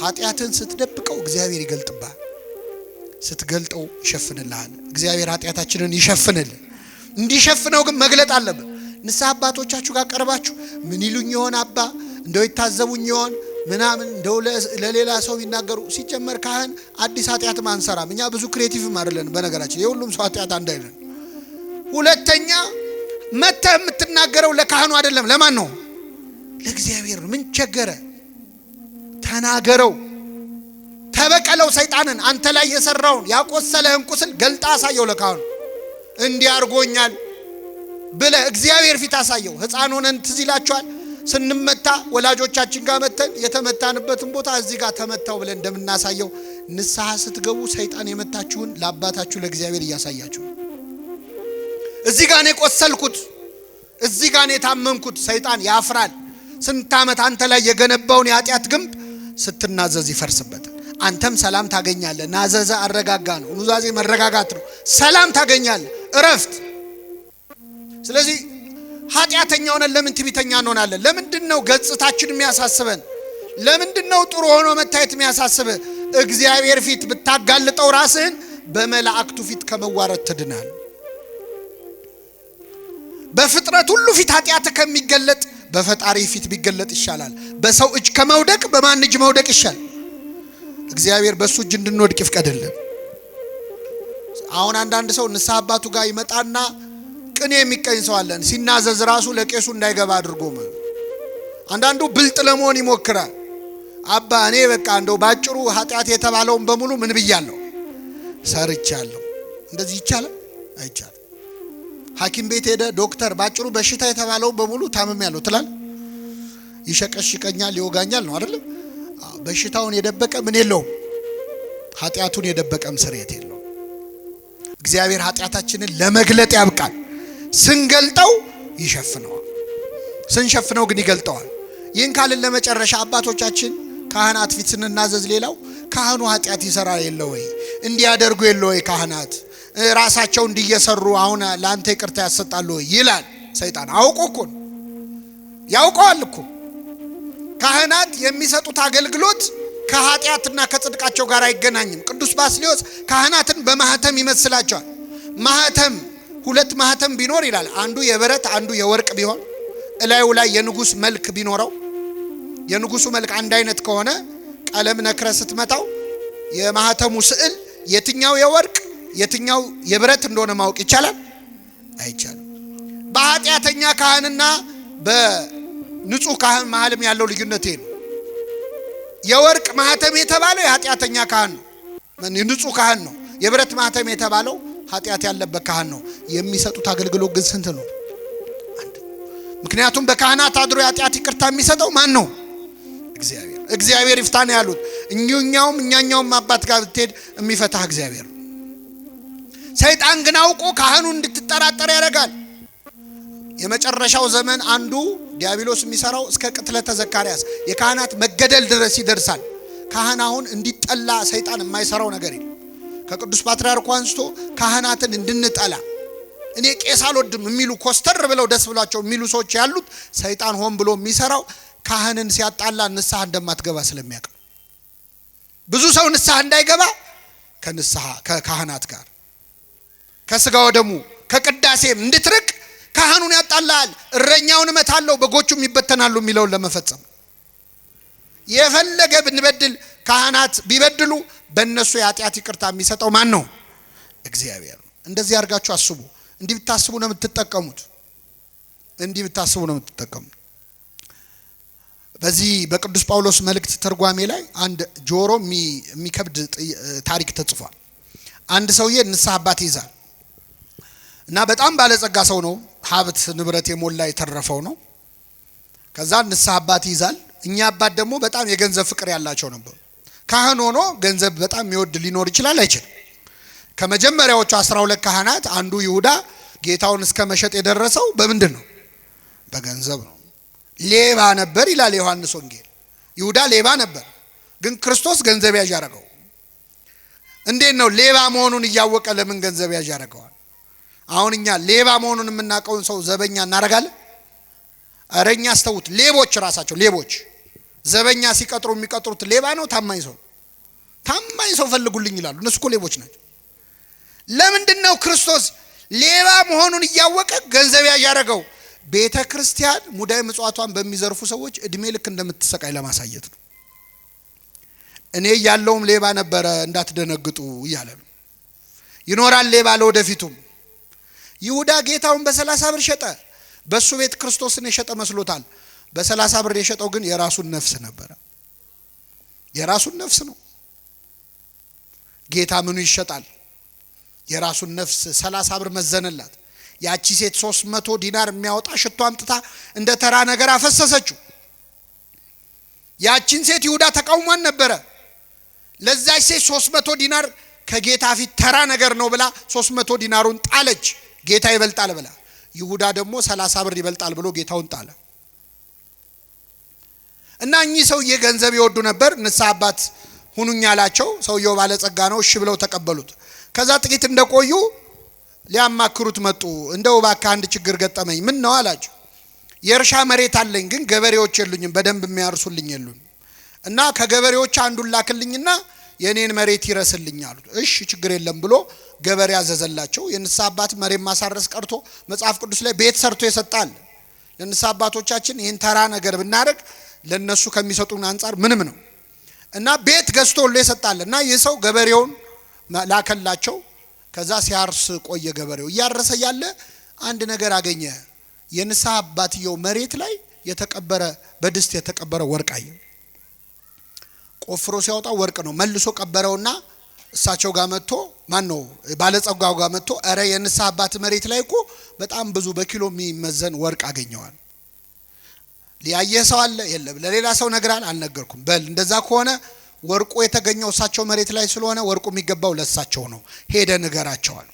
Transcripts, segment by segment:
ኃጢአትን ስትደብቀው እግዚአብሔር ይገልጥብሃል። ስትገልጠው ይሸፍንልሃል። እግዚአብሔር ኃጢአታችንን ይሸፍንልን። እንዲሸፍነው ግን መግለጥ አለብን። ንስሐ አባቶቻችሁ ጋር ቀርባችሁ ምን ይሉኝ ይሆን አባ እንደው ይታዘቡኝ ይሆን ምናምን እንደው ለሌላ ሰው ይናገሩ። ሲጀመር ካህን አዲስ ኃጢአት ማንሰራም። እኛ ብዙ ክሬቲቭም አይደለን በነገራችን። የሁሉም ሰው ኃጢአት አንድ አይደለም። ሁለተኛ መተህ የምትናገረው ለካህኑ አይደለም። ለማን ነው? ለእግዚአብሔር። ምን ቸገረ? ተናገረው፣ ተበቀለው ሰይጣንን። አንተ ላይ የሰራውን ያቆሰለህን ቁስል ገልጣ አሳየው ለካህኑ። እንዲያርጎኛል ብለ እግዚአብሔር ፊት አሳየው። ሕፃን ሆነን ትዝ ይላችኋል ስንመታ ወላጆቻችን ጋር መተን የተመታንበትን ቦታ እዚህ ጋር ተመታው ብለን እንደምናሳየው ንስሐ ስትገቡ ሰይጣን የመታችሁን ለአባታችሁ ለእግዚአብሔር እያሳያችሁ። እዚህ ጋር ነው የቆሰልኩት፣ እዚህ ጋር ነው የታመምኩት። ሰይጣን ያፍራል። ስንት ዓመት አንተ ላይ የገነባውን የኃጢአት ግንብ ስትናዘዝ ይፈርስበታል። አንተም ሰላም ታገኛለህ። ናዘዘ አረጋጋ ነው። ኑዛዜ መረጋጋት ነው። ሰላም ታገኛለህ፣ እረፍት። ስለዚህ ኃጢአተኛ ሆነን ለምን ትዕቢተኛ እንሆናለን? ለምንድነው ገጽታችን የሚያሳስበን? ለምንድነው ጥሩ ሆኖ መታየት የሚያሳስበን? እግዚአብሔር ፊት ብታጋልጠው ራስህን በመላእክቱ ፊት ከመዋረድ ትድናል። በፍጥረት ሁሉ ፊት ኃጢአት ከሚገለጥ በፈጣሪ ፊት ቢገለጥ ይሻላል። በሰው እጅ ከመውደቅ በማን እጅ መውደቅ ይሻል? እግዚአብሔር በሱ እጅ እንድንወድቅ ይፍቀድልን። አሁን አንዳንድ ሰው ንስሐ አባቱ ጋር ይመጣና ቅኔ የሚቀኝ ሰው አለን። ሲናዘዝ ራሱ ለቄሱ እንዳይገባ አድርጎ አንዳንዱ ብልጥ ለመሆን ይሞክራል። አባ እኔ በቃ እንደው ባጭሩ ኃጢአት የተባለውን በሙሉ ምን ብያለሁ? ሰርቻለሁ። እንደዚህ ይቻላል? አይቻልም። ሐኪም ቤት ሄደ ዶክተር ባጭሩ በሽታ የተባለውን በሙሉ ታምሜያለሁ ትላል። ይሸቀሽቀኛል፣ ይወጋኛል ነው አይደል? በሽታውን የደበቀ ምን የለውም፣ ኃጢአቱን የደበቀም ስርየት የለውም። እግዚአብሔር ኃጢአታችንን ለመግለጥ ያብቃል። ስንገልጠው ይሸፍነዋል፣ ስንሸፍነው ግን ይገልጠዋል። ይህን ካልን ለመጨረሻ አባቶቻችን ካህናት ፊት ስንናዘዝ ሌላው ካህኑ ኃጢአት ይሰራ የለ ወይ? እንዲያደርጉ የለ ወይ? ካህናት ራሳቸው እንዲየሰሩ አሁን ለአንተ ይቅርታ ያሰጣሉ ወይ ይላል ሰይጣን። አውቆ እኮ ያውቀዋል እኮ። ካህናት የሚሰጡት አገልግሎት ከኃጢአትና ከጽድቃቸው ጋር አይገናኝም። ቅዱስ ባስልዮስ ካህናትን በማህተም ይመስላቸዋል። ማህተም ሁለት ማህተም ቢኖር ይላል፣ አንዱ የብረት አንዱ የወርቅ ቢሆን እላዩ ላይ የንጉስ መልክ ቢኖረው፣ የንጉሱ መልክ አንድ አይነት ከሆነ ቀለም ነክረ ስትመታው የማህተሙ ስዕል የትኛው የወርቅ የትኛው የብረት እንደሆነ ማወቅ ይቻላል? አይቻልም። በኃጢአተኛ ካህንና በንጹህ ካህን መሃልም ያለው ልዩነት ነው። የወርቅ ማህተም የተባለው የኃጢአተኛ ካህን ነው፣ ንጹህ ካህን ነው። የብረት ማህተም የተባለው ኃጢአት ያለበት ካህን ነው። የሚሰጡት አገልግሎት ግን ስንት ነው? አንድ። ምክንያቱም በካህናት አድሮ የኃጢአት ይቅርታ የሚሰጠው ማን ነው? እግዚአብሔር። እግዚአብሔር ይፍታ ነው ያሉት። እኛኛውም አባት ጋር ብትሄድ የሚፈታህ እግዚአብሔር። ሰይጣን ግን አውቆ ካህኑን እንድትጠራጠር ያደርጋል። የመጨረሻው ዘመን አንዱ ዲያብሎስ የሚሰራው እስከ ቅትለተ ዘካርያስ የካህናት መገደል ድረስ ይደርሳል። ካህን አሁን እንዲጠላ ሰይጣን የማይሰራው ነገር የለም። ከቅዱስ ፓትርያርኩ አንስቶ ካህናትን እንድንጠላ እኔ ቄስ አልወድም የሚሉ ኮስተር ብለው ደስ ብሏቸው የሚሉ ሰዎች ያሉት ሰይጣን ሆን ብሎ የሚሰራው ካህንን ሲያጣላ ንስሐ እንደማትገባ ስለሚያውቅ ብዙ ሰው ንስሐ እንዳይገባ ከካህናት ጋር ከስጋ ወደሙ ከቅዳሴም እንድትርቅ ካህኑን ያጣላል። እረኛውን እመታለሁ በጎቹም ይበተናሉ የሚለውን ለመፈጸም የፈለገ ብንበድል ካህናት ቢበድሉ በእነሱ የኃጢአት ይቅርታ የሚሰጠው ማን ነው? እግዚአብሔር ነው። እንደዚህ አድርጋችሁ አስቡ። እንዲህ ብታስቡ ነው የምትጠቀሙት። በዚህ በቅዱስ ጳውሎስ መልእክት ትርጓሜ ላይ አንድ ጆሮ የሚከብድ ታሪክ ተጽፏል። አንድ ሰውዬ ንስሐ አባት ይዛል እና በጣም ባለጸጋ ሰው ነው። ሀብት ንብረት የሞላ የተረፈው ነው። ከዛ ንስሐ አባት ይዛል። እኛ አባት ደግሞ በጣም የገንዘብ ፍቅር ያላቸው ነበሩ። ካህን ሆኖ ገንዘብ በጣም የሚወድ ሊኖር ይችላል? አይችልም። ከመጀመሪያዎቹ 12 ካህናት አንዱ ይሁዳ ጌታውን እስከ መሸጥ የደረሰው በምንድን ነው? በገንዘብ ነው። ሌባ ነበር ይላል ዮሐንስ ወንጌል። ይሁዳ ሌባ ነበር፣ ግን ክርስቶስ ገንዘብ ያዥ አደረገው። እንዴት ነው ሌባ መሆኑን እያወቀ ለምን ገንዘብ ያዥ ያደረገዋል? አሁን እኛ ሌባ መሆኑን የምናውቀውን ሰው ዘበኛ እናደርጋለን? አረኛ አስተውት። ሌቦች ራሳቸው ሌቦች ዘበኛ ሲቀጥሩ የሚቀጥሩት ሌባ ነው ታማኝ ሰው ፈልጉልኝ ይላሉ። እነሱ እኮ ሌቦች ናቸው። ለምንድነው ክርስቶስ ሌባ መሆኑን እያወቀ ገንዘብ ያያረገው? ቤተ ክርስቲያን ሙዳይ ምጽዋቷን በሚዘርፉ ሰዎች እድሜ ልክ እንደምትሰቃይ ለማሳየት ነው። እኔ ያለውም ሌባ ነበረ እንዳትደነግጡ እያለ ነው። ይኖራል ሌባ ለወደፊቱም። ይሁዳ ጌታውን በ30 ብር ሸጠ። በሱ ቤት ክርስቶስን የሸጠ መስሎታል። በ30 ብር የሸጠው ግን የራሱን ነፍስ ነበረ። የራሱን ነፍስ ነው። ጌታ ምኑ ይሸጣል? የራሱን ነፍስ 30 ብር መዘነላት። ያቺ ሴት 300 ዲናር የሚያወጣ ሽቶ አምጥታ እንደ ተራ ነገር አፈሰሰችው። ያቺን ሴት ይሁዳ ተቃውሟን ነበረ። ለዛች ሴት 300 ዲናር ከጌታ ፊት ተራ ነገር ነው ብላ 300 ዲናሩን ጣለች። ጌታ ይበልጣል ብላ። ይሁዳ ደግሞ 30 ብር ይበልጣል ብሎ ጌታውን ጣለ። እና እኚህ ሰውዬ ገንዘብ ይወዱ ነበር። ንስሐ አባት ሁኑኝ አላቸው። ሰውየው ባለጸጋ ነው፣ እሺ ብለው ተቀበሉት። ከዛ ጥቂት እንደቆዩ ሊያማክሩት መጡ። እንደው እባክህ አንድ ችግር ገጠመኝ። ምን ነው አላቸው። የእርሻ መሬት አለኝ፣ ግን ገበሬዎች የሉኝም፣ በደንብ የሚያርሱልኝ የሉም። እና ከገበሬዎች አንዱን ላክልኝና የኔን መሬት ይረስልኝ አሉት። እሺ ችግር የለም ብሎ ገበሬ ያዘዘላቸው። የንስሐ አባት መሬት ማሳረስ ቀርቶ መጽሐፍ ቅዱስ ላይ ቤት ሰርቶ ይሰጣል። ለንስሐ አባቶቻችን ይህን ተራ ነገር ብናደርግ ለነሱ ከሚሰጡን አንፃር ምንም ነው። እና ቤት ገዝቶሎ ይሰጣል። እና ይህ ሰው ገበሬውን ላከላቸው። ከዛ ሲያርስ ቆየ። ገበሬው እያረሰ ያለ አንድ ነገር አገኘ። የንስሐ አባትየው መሬት ላይ የተቀበረ በድስት የተቀበረ ወርቅ አየ። ቆፍሮ ሲያወጣ ወርቅ ነው። መልሶ ቀበረውና እሳቸው ጋር መጥቶ ማን ነው ባለጸጋው ጋር መጥቶ አረ የንስሐ አባት መሬት ላይ እኮ በጣም ብዙ በኪሎ የሚመዘን ወርቅ አገኘዋል። ሊያየ ሰው አለ የለም? ለሌላ ሰው ነግራል? አልነገርኩም። በል እንደዛ ከሆነ ወርቁ የተገኘው እሳቸው መሬት ላይ ስለሆነ ወርቁ የሚገባው ለእሳቸው ነው፣ ሄደ ንገራቸዋል።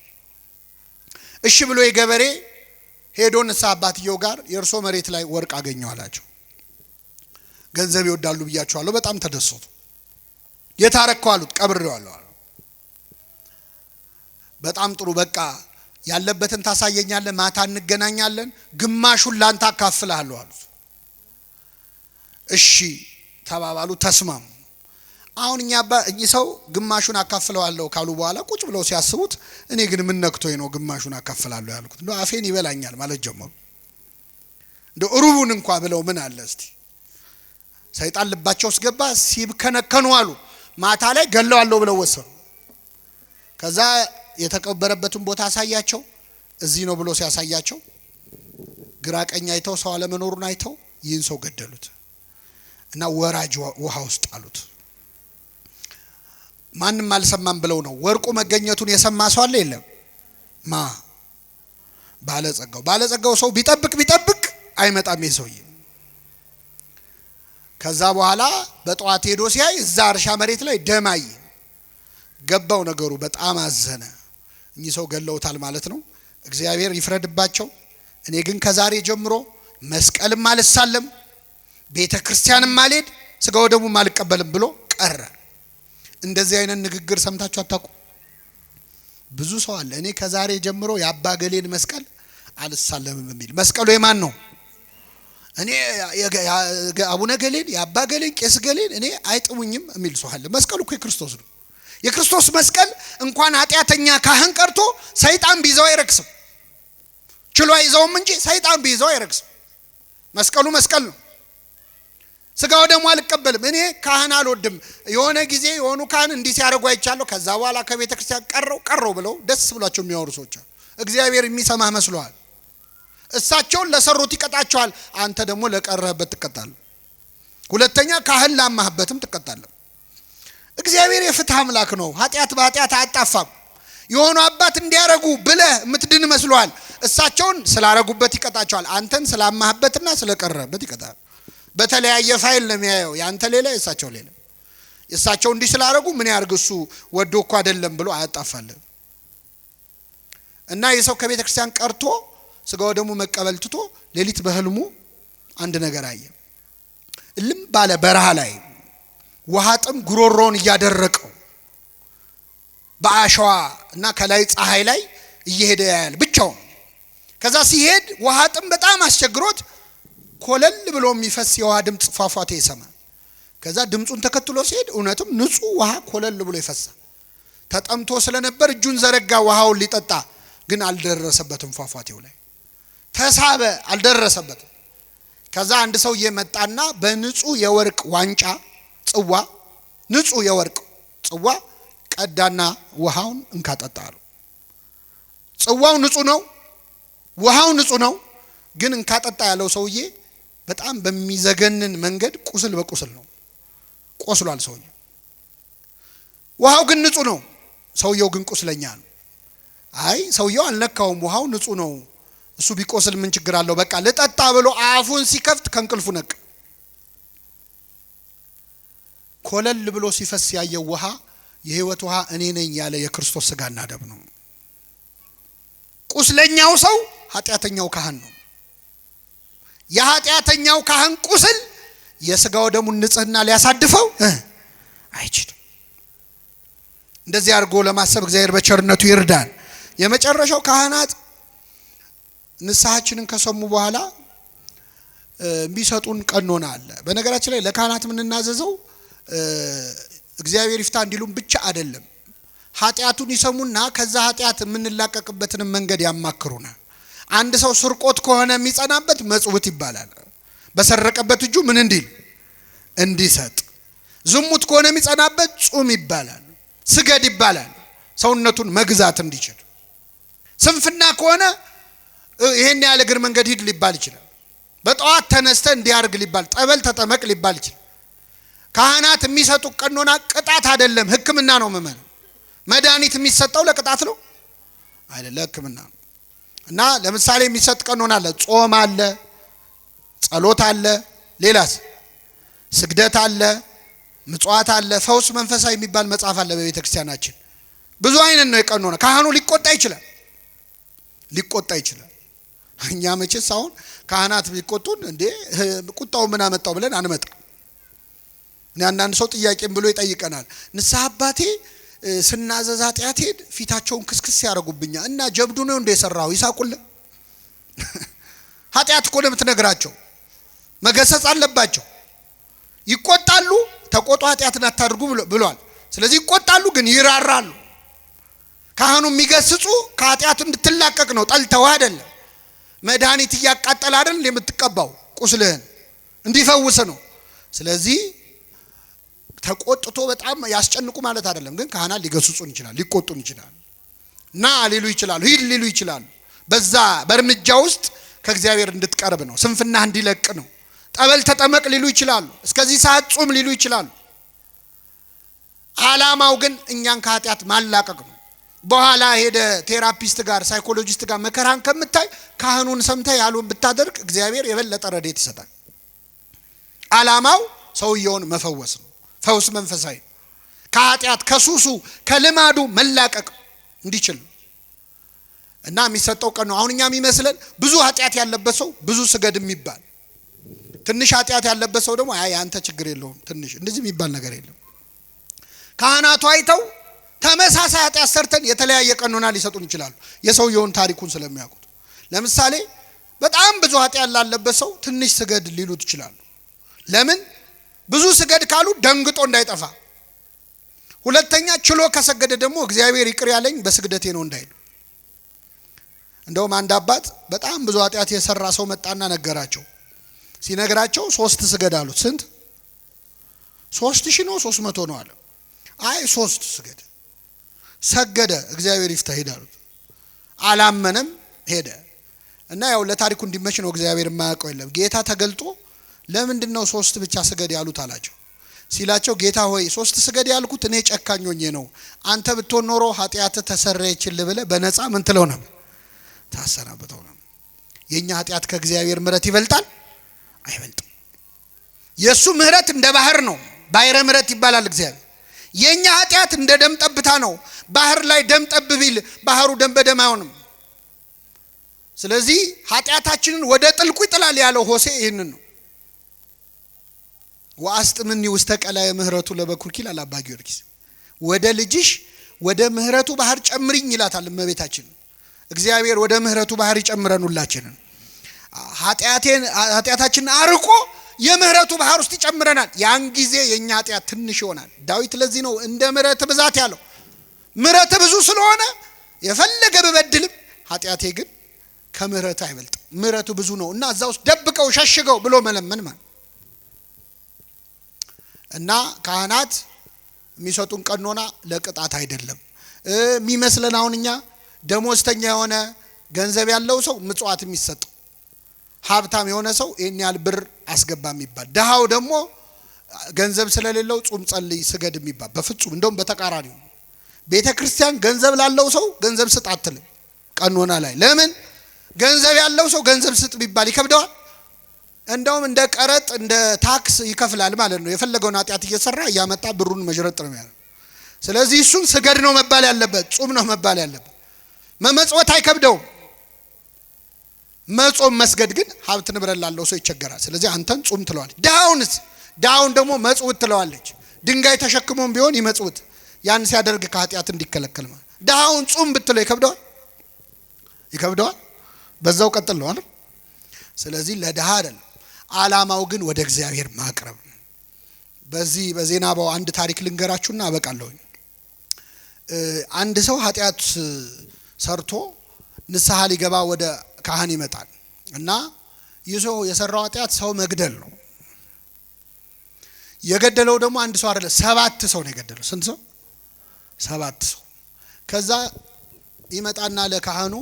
እሺ ብሎ የገበሬ ሄዶ ንስሐ አባትየው ጋር የእርሶ መሬት ላይ ወርቅ አገኘው አላቸው። ገንዘብ ይወዳሉ ብያቸዋለሁ። በጣም ተደሰቱ። የታረከው አሉት። ቀብሬዋለሁ አሉ። በጣም ጥሩ በቃ ያለበትን ታሳየኛለህ፣ ማታ እንገናኛለን፣ ግማሹን ላንተ አካፍልሃለሁ አሉት። እሺ ተባባሉ፣ ተስማሙ። አሁን እኚህ ሰው ግማሹን አካፍለዋለሁ ካሉ በኋላ ቁጭ ብለው ሲያስቡት እኔ ግን ምን ነክቶኝ ነው ግማሹን አካፍላለሁ ያልኩት? እንደው አፌን ይበላኛል ማለት ጀመሩ። እንደው ሩቡን እንኳን ብለው ምን አለ እስቲ። ሰይጣን ልባቸው ውስጥ ገባ። ሲብከነከኑ አሉ። ማታ ላይ ገለዋለሁ ብለው ወሰኑ። ከዛ የተቀበረበትን ቦታ አሳያቸው። እዚህ ነው ብሎ ሲያሳያቸው ግራ ቀኝ አይተው ሰው አለመኖሩን አይተው ይህን ሰው ገደሉት እና ወራጅ ውሃ ውስጥ አሉት። ማንም አልሰማም ብለው ነው። ወርቁ መገኘቱን የሰማ ሰው አለ የለም? ባለጸጋው ሰው ቢጠብቅ አይመጣም የሰውዬ። ከዛ በኋላ በጧት ሄዶ ሲያይ እዛ እርሻ መሬት ላይ ደም አየ። ገባው ነገሩ። በጣም አዘነ። እኚህ ሰው ገለውታል ማለት ነው። እግዚአብሔር ይፍረድባቸው። እኔ ግን ከዛሬ ጀምሮ መስቀልም አልሳለም፣ ቤተ ክርስቲያንም አልሄድ፣ ስጋው ደሙም አልቀበልም ብሎ ቀረ። እንደዚህ አይነት ንግግር ሰምታችሁ አታውቁ? ብዙ ሰው አለ እኔ ከዛሬ ጀምሮ የአባ ገሌን መስቀል አልሳለምም የሚል። መስቀሉ የማን ነው? እኔ አቡነ ገሌን የአባ ገሌን ቄስ ገሌን እኔ አይጥሙኝም የሚል ሰው አለ። መስቀሉ እኮ የክርስቶስ ነው። የክርስቶስ መስቀል እንኳን ኃጢአተኛ ካህን ቀርቶ ሰይጣን ቢይዘው አይረክስም። ችሎ አይዘውም እንጂ ሰይጣን ቢይዘው አይረክስም። መስቀሉ መስቀል ነው። ስጋው ደግሞ አልቀበልም። እኔ ካህን አልወድም። የሆነ ጊዜ የሆኑ ካህን እንዲህ ሲያደርጉ አይቻለሁ። ከዛ በኋላ ከቤተ ክርስቲያን ቀረው ብለው ደስ ብሏቸው የሚያወሩ ሰዎች አሉ። እግዚአብሔር የሚሰማህ መስሎሃል? እሳቸውን ለሰሩት ይቀጣቸዋል። አንተ ደግሞ ለቀረህበት ትቀጣለህ። ሁለተኛ ካህን ላማህበትም ትቀጣለህ። እግዚአብሔር የፍትህ አምላክ ነው። ኃጢአት በኃጢአት አያጣፋም። የሆኑ አባት እንዲያረጉ ብለህ የምትድን መስሎሃል? እሳቸውን ስላረጉበት ይቀጣቸዋል። አንተን ስላማህበትና ስለቀረህበት ይቀጣል። በተለያየ ፋይል ነው የሚያየው። ያንተ ሌላ የእሳቸው ሌላ። የእሳቸው እንዲህ ስላረጉ ምን ያርግ እሱ ወዶ እኮ አይደለም ብሎ አያጣፋልህ። እና የሰው ከቤተ ክርስቲያን ቀርቶ ስጋው ደግሞ መቀበል ትቶ ሌሊት በህልሙ አንድ ነገር አየ። እልም ባለ በረሃ ላይ ውሃ ጥም ጉሮሮን እያደረቀው በአሸዋ እና ከላይ ፀሐይ ላይ እየሄደ ያያል ብቻው። ከዛ ሲሄድ ውሃ ጥም በጣም አስቸግሮት ኮለል ብሎ የሚፈስ የውሃ ድምጽ ፏፏቴ ይሰማል። ከዛ ድምጹን ተከትሎ ሲሄድ እውነትም ንጹህ ውሃ ኮለል ብሎ ይፈሳል። ተጠምቶ ስለነበር እጁን ዘረጋ ውሃውን ሊጠጣ፣ ግን አልደረሰበትም። ፏፏቴው ላይ ተሳበ፣ አልደረሰበትም። ከዛ አንድ ሰው እየመጣና በንጹህ የወርቅ ዋንጫ ጽዋ፣ ንጹህ የወርቅ ጽዋ ቀዳና ውሃውን እንካጠጣ አለው። ጽዋው ንጹህ ነው፣ ውሃው ንጹህ ነው፣ ግን እንካጠጣ ያለው ሰውዬ በጣም በሚዘገንን መንገድ ቁስል በቁስል ነው፣ ቆስሏል ሰውዬው። ውሃው ግን ንጹህ ነው፣ ሰውየው ግን ቁስለኛ ነው። አይ ሰውየው አልነካውም፣ ውሃው ንጹህ ነው፣ እሱ ቢቆስል ምን ችግር አለው፣ በቃ ልጠጣ ብሎ አፉን ሲከፍት ከእንቅልፉ ነቃ። ኮለል ብሎ ሲፈስ ያየው ውሃ የህይወት ውሃ እኔ ነኝ ያለ የክርስቶስ ሥጋና ደም ነው። ቁስለኛው ሰው ኃጢአተኛው ካህን ነው። የኃጢአተኛው ካህን ቁስል የሥጋው ደሙን ንጽህና ሊያሳድፈው አይችልም። እንደዚህ አድርጎ ለማሰብ እግዚአብሔር በቸርነቱ ይርዳን። የመጨረሻው ካህናት ንስሐችንን ከሰሙ በኋላ የሚሰጡን ቀኖና አለ። በነገራችን ላይ ለካህናት የምንናዘዘው እግዚአብሔር ይፍታ እንዲሉም ብቻ አይደለም። ኃጢአቱን ይሰሙና ከዛ ኃጢአት የምንላቀቅበትን መንገድ ያማክሩና አንድ ሰው ስርቆት ከሆነ የሚጸናበት መጽውት ይባላል። በሰረቀበት እጁ ምን እንዲሰጥ። ዝሙት ከሆነ የሚጸናበት ጹም ይባላል። ስገድ ይባላል፣ ሰውነቱን መግዛት እንዲችል። ስንፍና ከሆነ ይሄን ያለ እግር መንገድ ሂድ ሊባል ይችላል። በጠዋት ተነስተ እንዲያርግ ሊባል፣ ጠበል ተጠመቅ ሊባል ይችላል። ካህናት የሚሰጡ ቀኖና ቅጣት አይደለም፣ ሕክምና ነው። መድኃኒት የሚሰጠው ለቅጣት ነው አይደለም፣ ለሕክምና ነው። እና ለምሳሌ የሚሰጥ ቀኖና አለ፣ ጾም አለ፣ ጸሎት አለ፣ ሌላስ ስግደት አለ፣ ምጽዋት አለ፣ ፈውስ መንፈሳዊ የሚባል መጽሐፍ አለ በቤተ ክርስቲያናችን። ብዙ አይነት ነው የቀኖና። ካህኑ ሊቆጣ ይችላል። እኛ መቼስ አሁን ካህናት ቢቆጡን እንዴ ቁጣው ምን አመጣው ብለን አንመጣ። እኔ አንዳንድ ሰው ጥያቄም ብሎ ይጠይቀናል። ንስሐ አባቴ ስናዘዝ ኃጢአቴን ፊታቸውን ክስክስ ያደርጉብኛል እና ጀብዱ ነው እንደ የሰራው ይሳቁልህ። ኃጢአት እኮ ነው የምትነግራቸው፣ መገሰጽ አለባቸው። ይቆጣሉ፣ ተቆጡ፣ ኃጢአትን አታድርጉ ብሏል። ስለዚህ ይቆጣሉ፣ ግን ይራራሉ። ካህኑ የሚገስጹ ከኃጢአቱ እንድትላቀቅ ነው፣ ጠልተው አይደለም። መድኃኒት እያቃጠለ አይደል የምትቀባው፣ ቁስልህን እንዲፈውስ ነው። ስለዚህ ተቆጥቶ በጣም ያስጨንቁ ማለት አይደለም። ግን ካህናት ሊገስጹን ይችላል፣ ሊቆጡን ይችላል፣ ና ሊሉ ይችላሉ፣ ሂድ ሊሉ ይችላሉ። በዛ በእርምጃ ውስጥ ከእግዚአብሔር እንድትቀርብ ነው፣ ስንፍና እንዲለቅ ነው። ጠበል ተጠመቅ ሊሉ ይችላሉ፣ እስከዚህ ሰዓት ጾም ሊሉ ይችላሉ። ዓላማው ግን እኛን ከኃጢአት ማላቀቅ ነው። በኋላ ሄደ ቴራፒስት ጋር ሳይኮሎጂስት ጋር መከራን ከምታይ ካህኑን ሰምተህ ያሉን ብታደርግ እግዚአብሔር የበለጠ ረድኤት ይሰጣል። ዓላማው ሰውየውን መፈወስ ነው። ፈውስ መንፈሳዊ ከኃጢአት ከሱሱ ከልማዱ መላቀቅ እንዲችል እና የሚሰጠው ቀን ነው። አሁን እኛ የሚመስለን ብዙ ኃጢአት ያለበት ሰው ብዙ ስገድ የሚባል፣ ትንሽ ኃጢአት ያለበት ሰው ደግሞ አይ አንተ ችግር የለውም ትንሽ፣ እንደዚህ የሚባል ነገር የለም። ካህናቱ አይተው ተመሳሳይ ኃጢአት ሰርተን የተለያየ ቀኖና ሊሰጡን ይችላሉ፣ የሰውየውን ታሪኩን ስለሚያውቁት። ለምሳሌ በጣም ብዙ ኃጢአት ላለበት ሰው ትንሽ ስገድ ሊሉት ይችላሉ። ለምን? ብዙ ስገድ ካሉ ደንግጦ እንዳይጠፋ። ሁለተኛ ችሎ ከሰገደ ደግሞ እግዚአብሔር ይቅር ያለኝ በስግደቴ ነው እንዳይል። እንደውም አንድ አባት በጣም ብዙ ኃጢአት የሰራ ሰው መጣና ነገራቸው። ሲነግራቸው 3 ስገድ አሉት። ስንት? 3000 ነው 300 ነው አለ። አይ 3 ስገድ። ሰገደ። እግዚአብሔር ይፍታ ሄደ አሉት። አላመነም ሄደ። እና ያው ለታሪኩ እንዲመች ነው፣ እግዚአብሔር የማያውቀው የለም። ጌታ ተገልጦ ለምንድን ነው 3 ብቻ ስገድ ያሉት አላቸው። ሲላቸው ጌታ ሆይ 3 ስገድ ያልኩት እኔ ጨካኝ ሆኜ ነው፣ አንተ ብትሆን ኖሮ ኃጢአት ተሰረየችልህ ብለህ በነፃ ምን ትለው ነው ታሰናበተው ነው። የኛ ኃጢአት ከእግዚአብሔር ምሕረት ይበልጣል አይበልጥም? የሱ ምሕረት እንደ ባህር ነው፣ ባሕረ ምሕረት ይባላል እግዚአብሔር። የኛ ኃጢአት እንደ ደም ጠብታ ነው። ባህር ላይ ደም ጠብ ቢል ባህሩ ደም በደም አይሆንም። ስለዚህ ኃጢአታችንን ወደ ጥልቁ ይጥላል ያለው ሆሴ ይህንን ነው። ወአስጥምኒ ውስተ ቀላየ ምሕረቱ ለበኩርኪ ይላል አባ ጊዮርጊስ። ወደ ልጅሽ ወደ ምሕረቱ ባህር ጨምሪኝ ይላታል እመቤታችን። እግዚአብሔር ወደ ምሕረቱ ባህር ይጨምረን ሁላችንን። ኃጢአታችንን አርቆ የምህረቱ ባህር ውስጥ ይጨምረናል። ያን ጊዜ የኛ ኃጢአት ትንሽ ይሆናል። ዳዊት ለዚህ ነው እንደ ምህረት ብዛት ያለው። ምህረት ብዙ ስለሆነ የፈለገ በበድልም ኃጢአቴ ግን ከምህረት አይበልጥም። ምህረቱ ብዙ ነው እና እዛ ውስጥ ደብቀው ሸሽገው ብሎ መለመን ማለት እና ካህናት የሚሰጡን ቀኖና ለቅጣት አይደለም የሚመስለን። አሁን እኛ ደሞዝተኛ የሆነ ገንዘብ ያለው ሰው ምጽዋት የሚሰጥ፣ ሀብታም የሆነ ሰው ይሄን ያህል ብር አስገባ የሚባል፣ ደሃው ደግሞ ገንዘብ ስለሌለው ጹም ጸልይ ስገድ የሚባል። በፍጹም እንደውም በተቃራኒው ቤተ ክርስቲያን ገንዘብ ላለው ሰው ገንዘብ ስጥ አትልም ቀኖና ላይ። ለምን? ገንዘብ ያለው ሰው ገንዘብ ስጥ ቢባል ይከብደዋል። እንደውም እንደ ቀረጥ እንደ ታክስ ይከፍላል ማለት ነው። የፈለገውን ኃጢአት እየሰራ እያመጣ ብሩን መጅረጥ ነው ያለው። ስለዚህ እሱን ስገድ ነው መባል ያለበት፣ ጹም ነው መባል ያለበት። መመጽወት አይከብደውም። መጾም መስገድ ግን ሀብት ንብረት ላለው ሰው ይቸገራል። ስለዚህ አንተን ጹም ትለዋለች። ዳውን ደግሞ መጽውት ትለዋለች። ድንጋይ ተሸክሞም ቢሆን ይመጽውት፣ ያን ሲያደርግ ከኃጢአት እንዲከለከል ማለት። ዳውን ጹም ብትለው ይከብደዋል። በዛው ቀጥል ነው አይደል? ስለዚህ ለድሃ አይደለም ዓላማው ግን ወደ እግዚአብሔር ማቅረብ። በዚህ በዜናባው አንድ ታሪክ ልንገራችሁና አበቃለሁ። አንድ ሰው ኃጢአት ሰርቶ ንስሐ ሊገባ ወደ ካህን ይመጣል እና ይህ ሰው የሰራው ኃጢአት ሰው መግደል ነው። የገደለው ደግሞ አንድ ሰው አይደለም 7 ሰው ነው የገደለው። ስንት ሰው? 7 ሰው። ከዛ ይመጣና ለካህኑ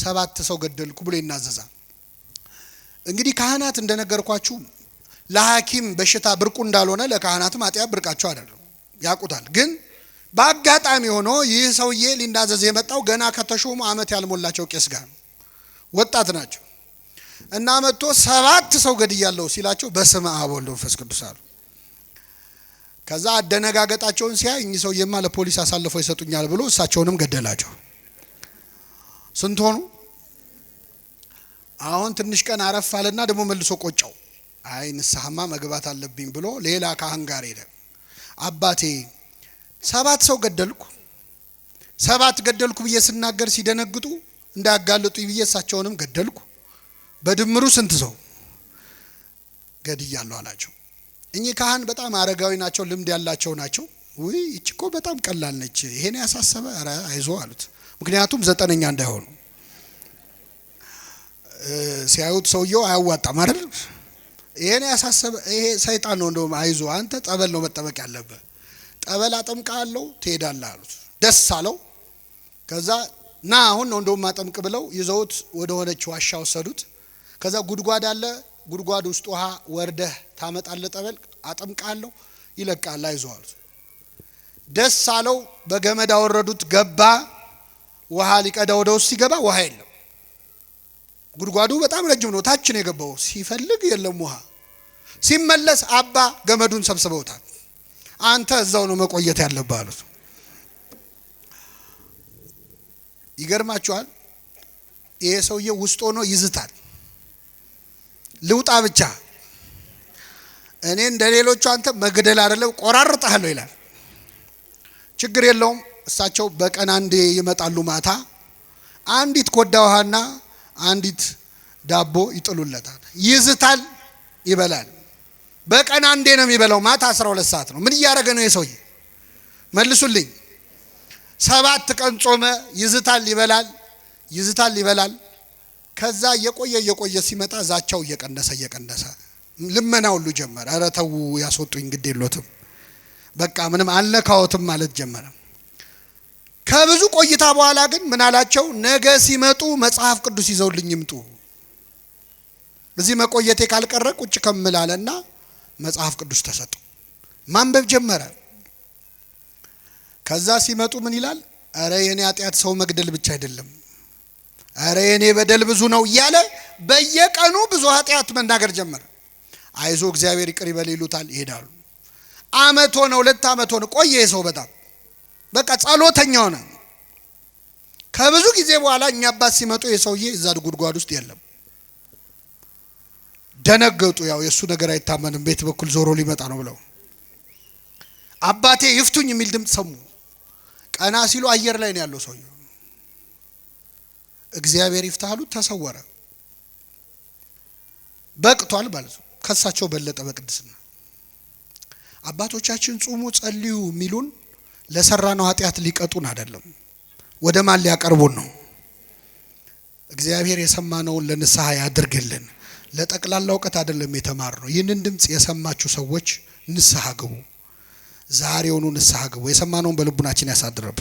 7 ሰው ገደልኩ ብሎ ይናዘዛል። እንግዲህ ካህናት እንደነገርኳችሁ ለሐኪም በሽታ ብርቁ እንዳልሆነ ለካህናትም ኃጢአት ብርቃቸው አይደለም፣ ያውቁታል። ግን በአጋጣሚ ሆኖ ይህ ሰውዬ ሊናዘዝ የመጣው ገና ከተሾሙ ዓመት ያልሞላቸው ቄስ ጋር ነው። ወጣት ናቸው እና መጥቶ 7 ሰው ገድያለሁ ሲላቸው በስመ አብ ወወልድ ወመንፈስ ቅዱስ አሉ። ከዛ አደነጋገጣቸውን ሲያይ እኚህ ሰውዬማ ለፖሊስ አሳልፈው ይሰጡኛል ብሎ እሳቸውንም ገደላቸው። ስንት ሆኑ? አሁን ትንሽ ቀን አረፍ አለና ደግሞ መልሶ ቆጫው። አይ ንስሐማ መግባት አለብኝ ብሎ ሌላ ካህን ጋር ሄደ። አባቴ 7 ሰው ገደልኩ ብዬ ስናገር ሲደነግጡ እንዳያጋልጡኝ ብዬ እሳቸውንም ገደልኩ፣ በድምሩ ስንት ሰው ገድያለሁ አላቸው። እኚህ ካህን በጣም አረጋዊ ናቸው፣ ልምድ ያላቸው ናቸው። ውይ እቺ እኮ በጣም ቀላል ነች፣ ይሄን ያሳሰበ ኧረ አይዞ አሉት። ምክንያቱም 9ኛ እንዳይሆኑ ሲያዩት ሰውየው አያዋጣም አይደል? ይሄን ያሳሰበ ይሄ ሰይጣን ነው፣ እንደውም አይዞ አንተ ጠበል ነው መጠበቅ ያለበት፣ ጠበል አጠምቃለሁ ትሄዳለህ አሉት። ደስ አለው። ከዛ ና አሁን ነው እንደውም ማጠምቅ ብለው ይዘውት ወደ ሆነች ዋሻ ወሰዱት። ከዛ ጉድጓድ አለ፣ ጉድጓድ ውስጥ ውሃ ወርደህ ታመጣለህ፣ ጠበል አጠምቃለሁ ይለቃል፣ አይዞ አሉት። ደስ አለው። በገመድ አወረዱት፣ ገባ። ውሃ ሊቀዳ ወደ ውስጥ ሲገባ ውሃ የለም። ጉድጓዱ በጣም ረጅም ነው፣ ታች ነው የገባው። ሲፈልግ የለም ውሃ። ሲመለስ አባ ገመዱን ሰብስበውታል። አንተ እዛው ነው መቆየት ያለብህ አሉት። ይገርማችኋል፣ ይሄ ሰውዬ ውስጥ ሆኖ ይዝታል። ልውጣ ብቻ እኔ እንደሌሎቹ አንተ መግደል አይደለም ቆራርጣለሁ ይላል። ችግር የለውም። እሳቸው በቀን አንዴ ይመጣሉ። ማታ አንዲት ኮዳ ውሃና አንዲት ዳቦ ይጥሉለታል። ይዝታል፣ ይበላል። በቀን አንዴ ነው የሚበላው። ማታ 12 ሰዓት ነው። ምን እያደረገ ነው የሰውዬ? መልሱልኝ። 7 ቀን ጾመ። ይዝታል፣ ይበላል። ከዛ እየቆየ ሲመጣ ዛቻው እየቀነሰ ልመና ሁሉ ጀመረ። ኧረ ተው ያስወጡኝ ግድ የሎትም በቃ ምንም አልነካዎትም ማለት ጀመረ። ከብዙ ቆይታ በኋላ ግን ምን አላቸው? ነገ ሲመጡ መጽሐፍ ቅዱስ ይዘውልኝ ይምጡ፣ እዚህ መቆየቴ ካልቀረ ቁጭ ከምላልና መጽሐፍ ቅዱስ ተሰጡ። ማንበብ ጀመረ። ከዛ ሲመጡ ምን ይላል? አረ የኔ ኃጢአት ሰው መግደል ብቻ አይደለም፣ አረ የኔ በደል ብዙ ነው እያለ በየቀኑ ብዙ ኃጢአት መናገር ጀመረ። አይዞ እግዚአብሔር ይቅር ይበል ይሉታል፣ ይሄዳሉ። ዓመት ሆነ፣ 2 ዓመት ሆነ፣ ቆየ ሰው በጣም በቃ ጸሎተኛ ሆነ። ከብዙ ጊዜ በኋላ እኛ አባት ሲመጡ የሰውዬ እዛ ጉድጓድ ውስጥ የለም። ደነገጡ። ያው የሱ ነገር አይታመንም፣ ቤት በኩል ዞሮ ሊመጣ ነው ብለው አባቴ ይፍቱኝ የሚል ድምጽ ሰሙ። ቀና ሲሉ አየር ላይ ነው ያለው ሰውዬው። እግዚአብሔር ይፍታሉ፣ ተሰወረ። በቅቷል ማለት ነው። ከሳቸው በለጠ በቅድስና። አባቶቻችን ጾሙ ጸልዩ ሚሉን ለሰራነው ኃጢያት ሊቀጡን አይደለም፣ ወደ ማን ሊያቀርቡን ነው? እግዚአብሔር የሰማነውን ለንስሐ ያድርግልን። ለጠቅላላ ዕውቀት አይደለም የተማርነው። ይህንን ድምጽ የሰማችሁ ሰዎች ንስሐ ግቡ፣ ዛሬውኑ ንስሐ ግቡ። የሰማነውን በልቡናችን ያሳድርብ።